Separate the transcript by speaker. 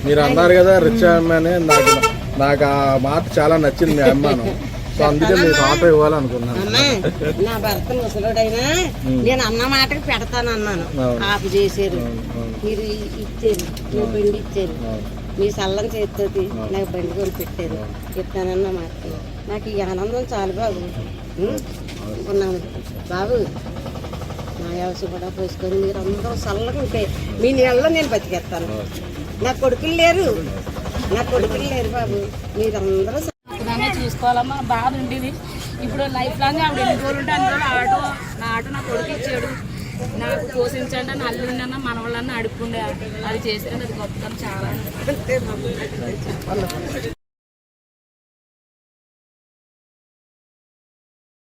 Speaker 1: మీరు అన్నారు కదా రిచ్ అమ్మాయి నాకు నాకు ఆ మాట చాలా నచ్చింది మీ అమ్మాను. సో అందుకే మీకు ఆటో ఇవ్వాలనుకున్నాను.
Speaker 2: నా భర్త ముసలుడైనా నేను అన్న మాటకి పెడతాను అన్నాను. ఆపు చేశారు, మీరు ఇచ్చారు, మీరు బండి ఇచ్చారు, మీ సల్లం చేతితోటి నాకు బండి కొని పెట్టారు. చెప్తానన్న మాట నాకు ఈ ఆనందం చాలు బాబు. అనుకున్నాను బాబు నా వ్యవసాయం కూడా పోసుకొని మీరు అందరూ చల్లగా ఉంటే మీ నీళ్ళలో నేను బతికేస్తాను. నా కొడుకులు లేరు బాబు, మీరందరూ
Speaker 3: చూసుకోవాలమ్మా. బాధ ఉండేది. ఇప్పుడు లైఫ్ లాంగ్ ఆవిడ ఎన్ని రోజులు ఉంటే అన్ని రోజులు నా ఆటో నా కొడుకు ఇచ్చాడు. నాకు పోషించండి అని అల్లుండన్నా మనవాళ్ళన్నా అడుక్కుండే. అది చేసేది అది గొప్పతనం చాలా.